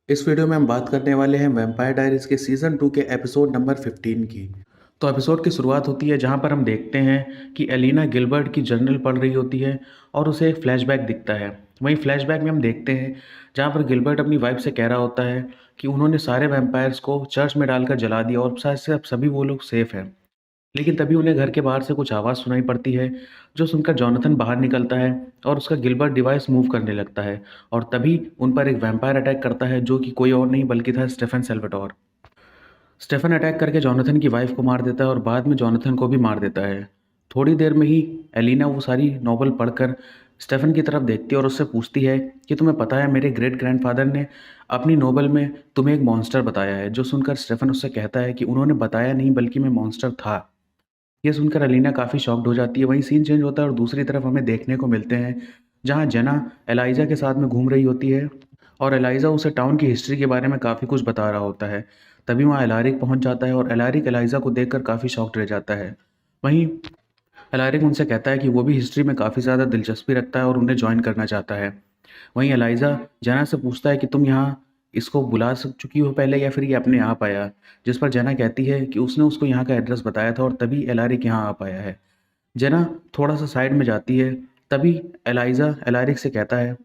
इस वीडियो में हम बात करने वाले हैं वैम्पायर डायरीज के सीज़न 2 के एपिसोड नंबर 15 की। तो एपिसोड की शुरुआत होती है जहां पर हम देखते हैं कि एलिना गिलबर्ट की जर्नल पढ़ रही होती है और उसे एक फ्लैशबैक दिखता है। वहीं फ्लैशबैक में हम देखते हैं जहां पर गिलबर्ट अपनी वाइफ से कह रहा होता है कि उन्होंने सारे वैम्पायर्स को चर्च में डालकर जला दिया और शायद से अब सभी वो लोग सेफ हैं। लेकिन तभी उन्हें घर के बाहर से कुछ आवाज़ सुनाई पड़ती है, जो सुनकर जॉनथन बाहर निकलता है और उसका गिलबर्ट डिवाइस मूव करने लगता है और तभी उन पर एक वैम्पायर अटैक करता है, जो कि कोई और नहीं बल्कि था स्टेफन सेल्वाटोर। स्टेफन अटैक करके जॉनथन की वाइफ को मार देता है और बाद में जॉनथन को भी मार देता है। थोड़ी देर में ही एलिना वो सारी नॉवल पढ़कर स्टेफन की तरफ देखती है और उससे पूछती है कि तुम्हें पता है मेरे ग्रेट ग्रैंडफादर ने अपनी नॉवल में तुम्हें एक मॉन्स्टर बताया है। जो सुनकर स्टेफन उससे कहता है कि उन्होंने बताया नहीं बल्कि मैं मॉन्स्टर था। ये सुनकर अलीना काफ़ी शॉक्ड हो जाती है। वहीं सीन चेंज होता है और दूसरी तरफ हमें देखने को मिलते हैं जहाँ जेना एलाइजा के साथ में घूम रही होती है और एलाइजा उसे टाउन की हिस्ट्री के बारे में काफ़ी कुछ बता रहा होता है। तभी वहाँ एलारिक पहुँच जाता है और एलारिक एलाइजा को देखकर काफ़ी शॉक्ड रह जाता है। वहीं एलारिक उनसे कहता है कि वो भी हिस्ट्री में काफ़ी ज़्यादा दिलचस्पी रखता है और उन्हें ज्वाइन करना चाहता है। वहीं एलाइजा जेना से पूछता है कि तुम यहाँ इसको बुला सक चुकी हो पहले या फिर ये अपने आप आया? जिस पर जेना कहती है कि उसने उसको यहाँ का एड्रेस बताया था और तभी एलारिक यहाँ आ पाया है। जेना थोड़ा-सा साइड में जाती है, तभी एलाइज़ा एलारिक से कहता है,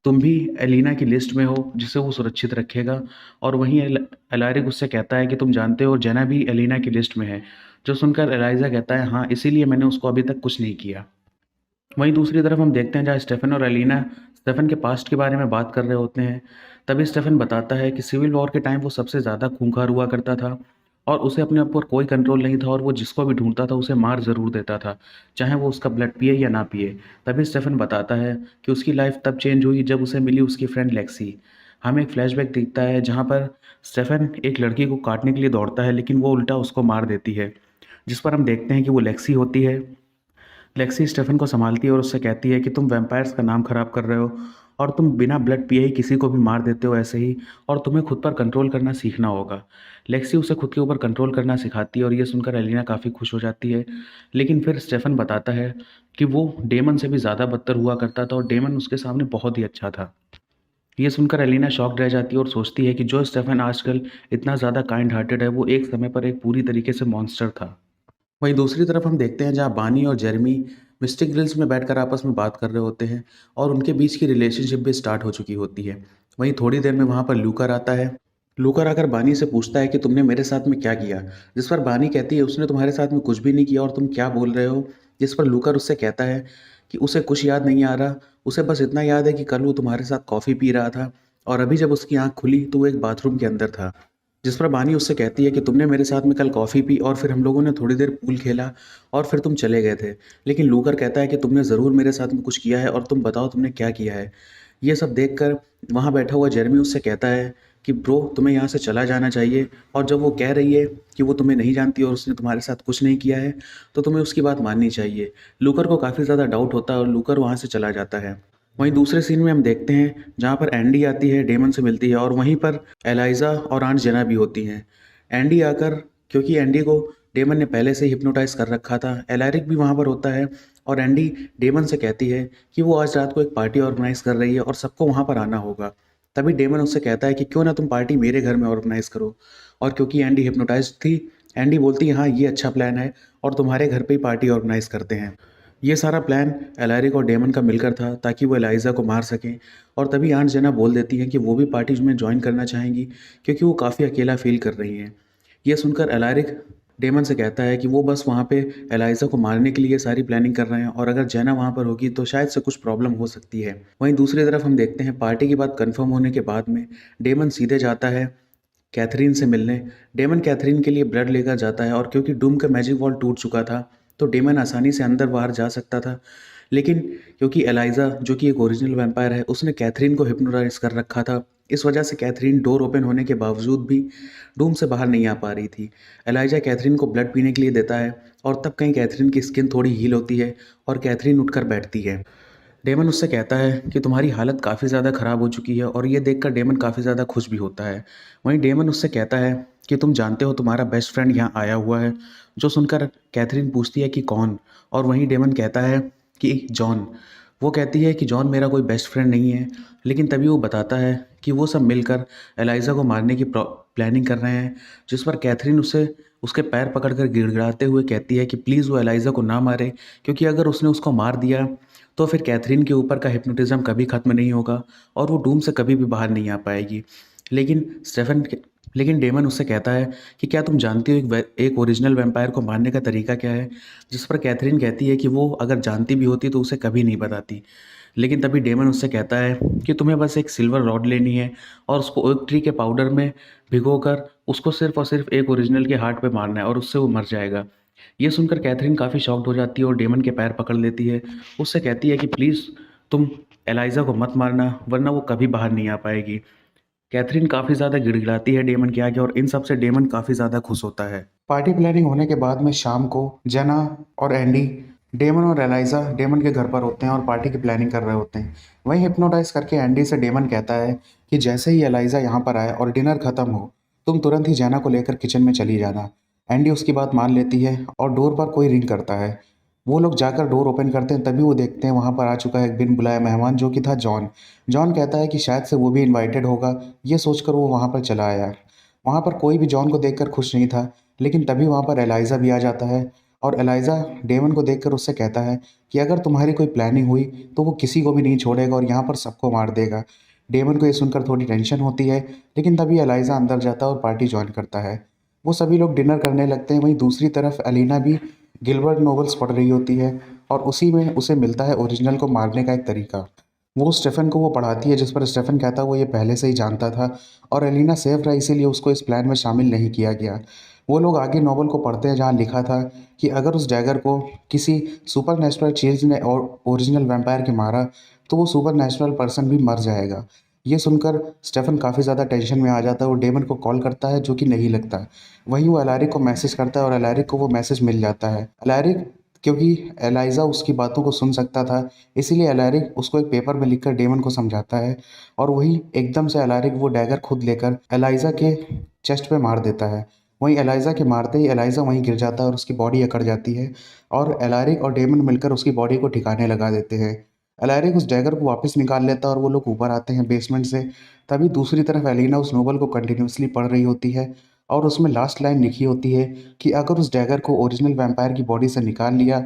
तुम भी एलिना की लिस्ट में हो जिसे वो सुरक्षित रखेगा और वहीं एलारिक उससे कहता है कि तुम जानते हो जेना भी एलिना की लिस्ट में है। जो सुनकर एलाइज़ा कहता है, हाँ, इसीलिए मैंने उसको अभी तक कुछ नहीं किया। वहीं दूसरी तरफ हम देखते हैं जहाँ स्टेफन और एलिना स्टेफन के पास्ट के बारे में बात कर रहे होते हैं। तभी स्टेफन बताता है कि सिविल वॉर के टाइम वो सबसे ज़्यादा खूंखार हुआ करता था और उसे अपने ऊपर कोई कंट्रोल नहीं था और वो जिसको भी ढूंढता था उसे मार ज़रूर देता था, चाहे वो उसका ब्लड पिए या ना पिए। तभी स्टेफन बताता है कि उसकी लाइफ तब चेंज हुई जब उसे मिली उसकी फ्रेंड लेक्सी। हमें एक फ्लैशबैक दिखता है जहाँ पर स्टेफन एक लड़की को काटने के लिए दौड़ता है लेकिन वो उल्टा उसको मार देती है, जिस पर हम देखते हैं कि वो लेक्सी होती है। लेक्सी स्टेफन को संभालती है और उससे कहती है कि तुम वैम्पायर्स का नाम खराब कर रहे हो और तुम बिना ब्लड पिए ही किसी को भी मार देते हो ऐसे ही, और तुम्हें खुद पर कंट्रोल करना सीखना होगा। लेक्सी उसे खुद के ऊपर कंट्रोल करना सिखाती है और ये सुनकर एलिना काफ़ी खुश हो जाती है। लेकिन फिर स्टेफन बताता है कि वो डेमन से भी ज़्यादा बदतर हुआ करता था और डेमन उसके सामने बहुत ही अच्छा था। ये सुनकर एलिना शॉक्ड रह जाती है और सोचती है कि जो स्टेफन आजकल इतना ज़्यादा काइंड हार्टेड है, वो एक समय पर एक पूरी तरीके से मॉन्स्टर था। वहीं दूसरी तरफ हम देखते हैं जहाँ बानी और जेरेमी मिस्टिक ग्रिल्स में बैठकर आपस में बात कर रहे होते हैं और उनके बीच की रिलेशनशिप भी स्टार्ट हो चुकी होती है। वहीं थोड़ी देर में वहाँ पर लूकर आता है। लूकर आकर बानी से पूछता है कि तुमने मेरे साथ में क्या किया, जिस पर बानी कहती है उसने तुम्हारे साथ में कुछ भी नहीं किया और तुम क्या बोल रहे हो। जिस पर लूकर उससे कहता है कि उसे कुछ याद नहीं आ रहा, उसे बस इतना याद है कि कल वो तुम्हारे साथ कॉफ़ी पी रहा था और अभी जब उसकी आँख खुली तो वो एक बाथरूम के अंदर था। जिस पर बानी उससे कहती है कि तुमने मेरे साथ में कल कॉफ़ी पी और फिर हम लोगों ने थोड़ी देर पूल खेला और फिर तुम चले गए थे। लेकिन लूकर कहता है कि तुमने ज़रूर मेरे साथ में कुछ किया है और तुम बताओ तुमने क्या किया है। ये सब देखकर वहाँ बैठा हुआ जेरेमी उससे कहता है कि ब्रो तुम्हें यहाँ से चला जाना चाहिए, और जब वो कह रही है कि वो तुम्हें नहीं जानती और उसने तुम्हारे साथ कुछ नहीं किया है तो तुम्हें उसकी बात माननी चाहिए। लूकर को काफ़ी ज़्यादा डाउट होता है और लूकर वहाँ से चला जाता है। वहीं दूसरे सीन में हम देखते हैं जहाँ पर एंडी आती है, डेमन से मिलती है और वहीं पर एलाइजा और आंट जेना भी होती हैं। एंडी आकर, क्योंकि एंडी को डेमन ने पहले से हिप्नोटाइज कर रखा था, एलैरिक भी वहाँ पर होता है और एंडी डेमन से कहती है कि वो आज रात को एक पार्टी ऑर्गेनाइज कर रही है और सबको वहाँ पर आना होगा। तभी डेमन उससे कहता है कि क्यों ना तुम पार्टी मेरे घर में ऑर्गेनाइज करो, और क्योंकि एंडी हिप्नोटाइज थी, एंडी बोलती है हाँ ये अच्छा प्लान है और तुम्हारे घर पे ही पार्टी ऑर्गेनाइज करते हैं। ये सारा प्लान एलैरिक और डेमन का मिलकर था ताकि वो एलाइजा को मार सकें, और तभी आंट जेना बोल देती हैं कि वो भी पार्टी में ज्वाइन करना चाहेंगी क्योंकि वो काफ़ी अकेला फील कर रही हैं। ये सुनकर एलैरिक डेमन से कहता है कि वो बस वहाँ पे एलाइजा को मारने के लिए सारी प्लानिंग कर रहे हैं और अगर जेना वहाँ पर होगी तो शायद से कुछ प्रॉब्लम हो सकती है। वहीं दूसरी तरफ हम देखते हैं पार्टी की बात कंफर्म होने के बाद में डेमन सीधे जाता है कैथरीन से मिलने। डेमन कैथरीन के लिए ब्लड लेकर जाता है और क्योंकि डूम का मैजिक वॉल टूट चुका था तो डेमन आसानी से अंदर बाहर जा सकता था। लेकिन क्योंकि एलाइजा जो कि एक ओरिजिनल वैम्पायर है उसने कैथरीन को हिप्नोटाइज कर रखा था, इस वजह से कैथरीन डोर ओपन होने के बावजूद भी डूम से बाहर नहीं आ पा रही थी। एलाइजा कैथरीन को ब्लड पीने के लिए देता है और तब कहीं कैथरीन की स्किन थोड़ी हील होती है और कैथरीन उठकर बैठती है। डेमन उससे कहता है कि तुम्हारी हालत काफ़ी ज़्यादा ख़राब हो चुकी है और ये देखकर डेमन काफ़ी ज़्यादा खुश भी होता है। वहीं डेमन उससे कहता है कि तुम जानते हो तुम्हारा बेस्ट फ्रेंड यहाँ आया हुआ है। जो सुनकर कैथरीन पूछती है कि कौन, और वहीं डेमन कहता है कि जॉन। वो कहती है कि जॉन मेरा कोई बेस्ट फ्रेंड नहीं है, लेकिन तभी वो बताता है कि वो सब मिलकर एलाइज़ा को मारने की प्लानिंग कर रहे हैं, जिस पर कैथरीन उसे उसके पैर पकड़कर गिड़गिड़ाते हुए कहती है कि प्लीज़ वो एलाइज़ा को ना मारे, क्योंकि अगर उसने उसको मार दिया तो फिर कैथरीन के ऊपर का हिप्नोटिज़्म कभी ख़त्म नहीं होगा और वो डूम से कभी भी बाहर नहीं आ पाएगी। लेकिन स्टेफ़न लेकिन डेमन उससे कहता है कि क्या तुम जानती हो एक ओरिजिनल वैम्पायर को मारने का तरीका क्या है? जिस पर कैथरीन कहती है कि वो अगर जानती भी होती तो उसे कभी नहीं बताती। लेकिन तभी डेमन उससे कहता है कि तुम्हें बस एक सिल्वर रॉड लेनी है और उसको ओक ट्री के पाउडर में भिगोकर उसको सिर्फ़ और सिर्फ़ एक ओरिजिनल के हार्ट पे मारना है और उससे वो मर जाएगा। ये सुनकर कैथरीन काफ़ी शॉक्ड हो जाती है और डेमन के पैर पकड़ लेती है। उससे कहती है कि प्लीज़ तुम एलाइज़ा को मत मारना, वरना वो कभी बाहर नहीं आ पाएगी। कैथरीन काफ़ी ज़्यादा गिड़गिड़ाती है डेमन के आगे और इन सब से डेमन काफ़ी ज़्यादा खुश होता है। पार्टी प्लानिंग होने के बाद में शाम को जेना और एंडी डेमन और एलाइज़ा डेमन के घर पर होते हैं और पार्टी की प्लानिंग कर रहे होते हैं। वहीं हिप्नोटाइज करके एंडी से डेमन कहता है कि जैसे ही एलाइज़ा यहाँ पर आए और डिनर खत्म हो, तुम तुरंत ही जेना को लेकर किचन में चली जाना। एंडी उसकी बात मान लेती है और डोर पर कोई रिंग करता है। वो लोग जाकर डोर ओपन करते हैं, तभी वो देखते हैं वहाँ पर आ चुका है एक बिन बुलाया मेहमान, जो कि था जॉन। जॉन कहता है कि शायद से वो भी इनवाइटेड होगा, ये सोचकर वो वहाँ पर चला आया। वहाँ पर कोई भी जॉन को देखकर खुश नहीं था, लेकिन तभी वहाँ पर एलाइज़ा भी आ जाता है और एलाइज़ा डेमन को देखकर उससे कहता है कि अगर तुम्हारी कोई प्लानिंग हुई तो वो किसी को भी नहीं छोड़ेगा और यहाँ पर सबको मार देगा। डेमन को ये सुनकर थोड़ी टेंशन होती है, लेकिन तभी एलाइज़ा अंदर जाता है और पार्टी जॉइन करता है। वो सभी लोग डिनर करने लगते हैं। वहीं दूसरी तरफ एलिना भी गिलबर्ट नॉवेल्स पढ़ रही होती है और उसी में उसे मिलता है ओरिजिनल को मारने का एक तरीका। वो स्टेफ़न को वो पढ़ाती है, जिस पर स्टेफ़न कहता है वो ये पहले से ही जानता था और एलिना सेफ रहा, इसीलिए उसको इस प्लान में शामिल नहीं किया गया। वो लोग आगे नॉवल को पढ़ते हैं जहाँ लिखा था कि अगर उस डैगर को किसी सुपरनैचुरल चीज़ ने और ओरिजिनल वैम्पायर के मारा तो वो सुपरनैचुरल पर्सन भी मर जाएगा। ये सुनकर स्टेफ़न काफ़ी ज़्यादा टेंशन में आ जाता है और डेमन को कॉल करता है, जो कि नहीं लगता। वहीं वो एलारिक को मैसेज करता है और एलारिक को वो मैसेज मिल जाता है। एलारिक, क्योंकि एलाइज़ा उसकी बातों को सुन सकता था, इसीलिए एलारिक उसको एक पेपर में लिखकर डेमन को समझाता है और वही एकदम से एलारिक वो डैगर खुद लेकर एलाइज़ा के चेस्ट पे मार देता है। वहीं एलाइज़ा के मारते ही एलाइज़ा वहीं गिर जाता है और उसकी बॉडी अकड़ जाती है और एलारिक और डेमन मिलकर उसकी बॉडी को ठिकाने लगा देते हैं। एलारिक उस डैगर को वापस निकाल लेता है और वो लोग ऊपर आते हैं बेसमेंट से। तभी दूसरी तरफ एलिना उस नोवेल को कंटिन्यूअसली पढ़ रही होती है और उसमें लास्ट लाइन लिखी होती है कि अगर उस डैगर को ओरिजिनल वैम्पायर की बॉडी से निकाल लिया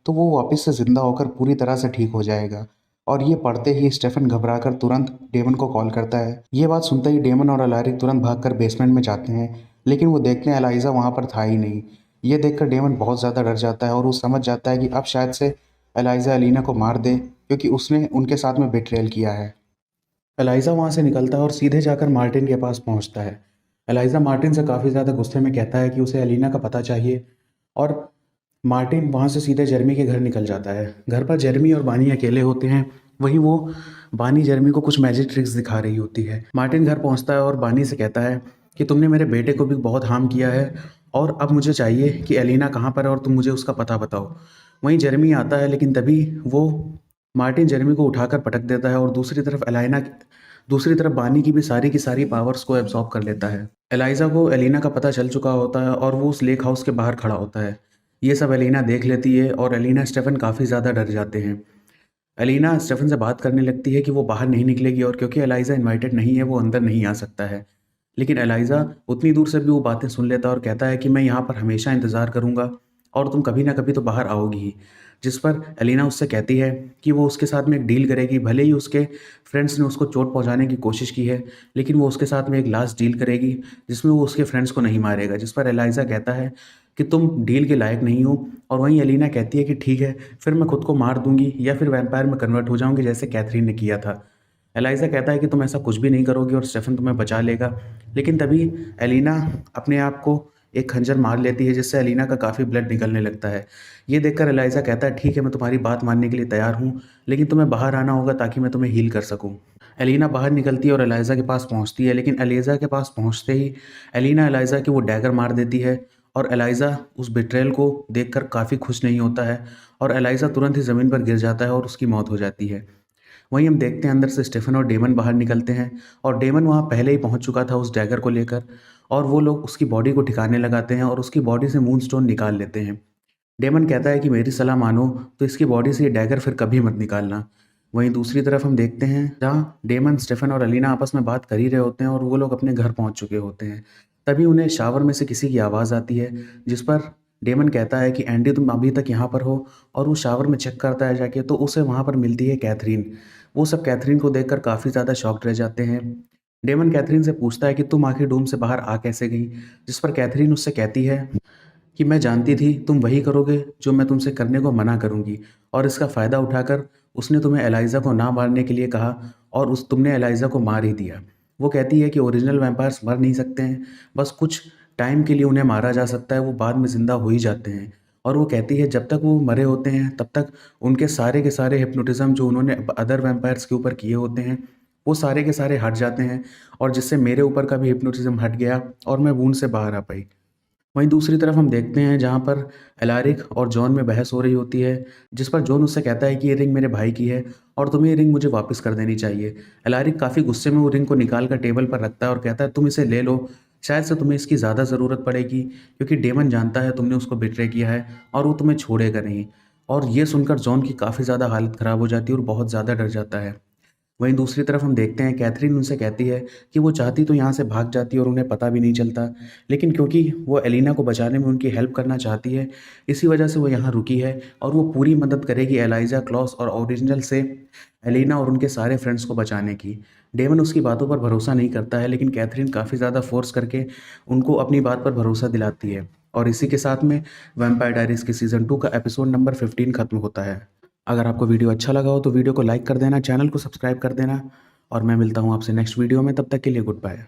तो वो वापस से ज़िंदा होकर पूरी तरह से ठीक हो जाएगा। और ये पढ़ते ही स्टेफ़न घबराकर तुरंत डेमन को कॉल करता है। ये बात सुनते ही डेमन और एलारिक तुरंत भागकर बेसमेंट में जाते हैं, लेकिन वो देखते हैं एलाइज़ा वहाँ पर था ही नहीं। ये देखकर डेमन बहुत ज़्यादा डर जाता है और वो समझ जाता है कि अब शायद से एलाइज़ा एलिना को मार दे, क्योंकि उसने उनके साथ में बिट्रेयल किया है। एलाइज़ा वहाँ से निकलता है और सीधे जाकर मार्टिन के पास पहुँचता है। एलाइज़ा मार्टिन से काफ़ी ज़्यादा गुस्से में कहता है कि उसे एलिना का पता चाहिए और मार्टिन वहाँ से सीधे जेरेमी के घर निकल जाता है। घर पर जेरेमी और बानी अकेले होते हैं। वहीं वो बानी जेरेमी को कुछ मैजिक ट्रिक्स दिखा रही होती है। मार्टिन घर पहुँचता है और बानी से कहता है कि तुमने मेरे बेटे को भी बहुत हार्म किया है और अब मुझे चाहिए कि एलिना कहाँ पर है और तुम मुझे उसका पता बताओ। वहीं जेरेमी आता है, लेकिन तभी वो मार्टिन जेरेमी को उठाकर पटक देता है और दूसरी तरफ बानी की सारी पावर्स को एब्जॉर्ब कर लेता है। एलाइज़ा को एलिना का पता चल चुका होता है और वो उस लेक हाउस के बाहर खड़ा होता है। ये सब एलिना देख लेती है और एलिना स्टेफ़न काफ़ी ज़्यादा डर जाते हैं। एलिना स्टेफ़न से बात करने लगती है कि वो बाहर नहीं निकलेगी और क्योंकि एलाइज़ा इनवाइटेड नहीं है, वो अंदर नहीं आ सकता है। लेकिन एलाइज़ा उतनी दूर से भी वो बातें सुन लेता है और कहता है कि मैं यहाँ पर हमेशा इंतज़ार करूँगा और तुम कभी ना कभी तो बाहर आओगी ही। जिस पर एलिना उससे कहती है कि वो उसके साथ में एक डील करेगी। भले ही उसके फ्रेंड्स ने उसको चोट पहुँचाने की कोशिश की है, लेकिन वो उसके साथ में एक लास्ट डील करेगी जिसमें वो उसके फ्रेंड्स को नहीं मारेगा। जिस पर एलाइज़ा कहता है कि तुम डील के लायक नहीं हो और वहीं एलिना कहती है कि ठीक है, फिर मैं खुद को मार दूँगी या फिर वैम्पायर में कन्वर्ट हो जाऊँगी, जैसे कैथरीन ने किया था। एलाइज़ा कहता है कि तुम ऐसा कुछ भी नहीं करोगी और स्टेफ़न तुम्हें बचा लेगा। लेकिन तभी एलिना अपने आप को एक खंजर मार लेती है, जिससे एलिना का काफ़ी ब्लड निकलने लगता है। ये देखकर एलाइज़ा कहता है ठीक है, मैं तुम्हारी बात मानने के लिए तैयार हूँ, लेकिन तुम्हें बाहर आना होगा ताकि मैं तुम्हें हील कर सकूँ। एलिना बाहर निकलती है और एलाइज़ा के पास पहुँचती है, लेकिन एलिज़ा के पास पहुँचते ही एलिना एलाइज़ा की वो डैगर मार देती है और एलाइज़ा उस बिट्रेयल को देखकर काफ़ी खुश नहीं होता है और एलाइज़ा तुरंत ही ज़मीन पर गिर जाता है और उसकी मौत हो जाती है। वहीं हम देखते हैं अंदर से स्टेफ़न और डेमन बाहर निकलते हैं और डेमन वहाँ पहले ही पहुँच चुका था उस डैगर को लेकर और वो लोग उसकी बॉडी को ठिकाने लगाते हैं और उसकी बॉडी से मूनस्टोन निकाल लेते हैं। डेमन कहता है कि मेरी सलाह मानो तो इसकी बॉडी से ये डैगर फिर कभी मत निकालना। वहीं दूसरी तरफ हम देखते हैं जहाँ डेमन, स्टेफन और अलीना आपस में बात कर ही रहे होते हैं और वो लोग अपने घर पहुंच चुके होते हैं। तभी उन्हें शावर में से किसी की आवाज़ आती है, जिस पर डेमन कहता है कि एंडी तुम अभी तक यहाँ पर हो, और वो शावर में चेक करता है जाके, तो उसे वहाँ पर मिलती है कैथरीन। वो सब कैथरीन को देखकर काफ़ी ज़्यादा शॉक्ड रह जाते हैं। डेमन कैथरीन से पूछता है कि तुम आखिर डूम से बाहर आ कैसे गई, जिस पर कैथरीन उससे कहती है कि मैं जानती थी तुम वही करोगे जो मैं तुमसे करने को मना करूंगी, और इसका फ़ायदा उठाकर उसने तुम्हें एलाइज़ा को ना मारने के लिए कहा, और उस तुमने एलाइज़ा को मार ही दिया। वो कहती है कि ओरिजिनल वैम्पायर्स मर नहीं सकते हैं, बस कुछ टाइम के लिए उन्हें मारा जा सकता है, वो बाद में ज़िंदा हो ही जाते हैं। और वो कहती है जब तक वो मरे होते हैं तब तक उनके सारे के सारे हिप्नोटिज़्म जो उन्होंने अदर वैम्पायर्स के ऊपर किए होते हैं, वो सारे के सारे हट जाते हैं, और जिससे मेरे ऊपर का भी हिप्नोटिज़्म हट गया और मैं वूंड से बाहर आ पाई। वहीं दूसरी तरफ हम देखते हैं जहाँ पर एलारिक और जॉन में बहस हो रही होती है, जिस पर जॉन उससे कहता है कि ये रिंग मेरे भाई की है और तुम्हें ये रिंग मुझे वापस कर देनी चाहिए। एलारिक काफ़ी गुस्से में वो रिंग को निकाल कर टेबल पर रखता है और कहता है तुम इसे ले लो, शायद से तुम्हें इसकी ज़्यादा ज़रूरत पड़ेगी, क्योंकि डेमन जानता है तुमने उसको बिट्रे किया है और वो तुम्हें छोड़ेगा नहीं। और ये सुनकर जॉन की काफ़ी ज़्यादा हालत ख़राब हो जाती है और बहुत ज़्यादा डर जाता है। वहीं दूसरी तरफ हम देखते हैं कैथरीन उनसे कहती है कि वो चाहती तो यहाँ से भाग जाती और उन्हें पता भी नहीं चलता, लेकिन क्योंकि वो एलिना को बचाने में उनकी हेल्प करना चाहती है, इसी वजह से वो यहाँ रुकी है और वो पूरी मदद करेगी एलाइजा, क्लॉस और ओरिजिनल से एलिना और उनके सारे फ्रेंड्स को बचाने की। डेमन उसकी बातों पर भरोसा नहीं करता है, लेकिन कैथरीन काफ़ी ज़्यादा फोर्स करके उनको अपनी बात पर भरोसा दिलाती है। और इसी के साथ में वैम्पायर डायरीज के सीज़न 2 का एपिसोड नंबर 15 खत्म होता है। अगर आपको वीडियो अच्छा लगा हो तो वीडियो को लाइक कर देना, चैनल को सब्सक्राइब कर देना, और मैं मिलता हूँ आपसे नेक्स्ट वीडियो में। तब तक के लिए गुड बाय।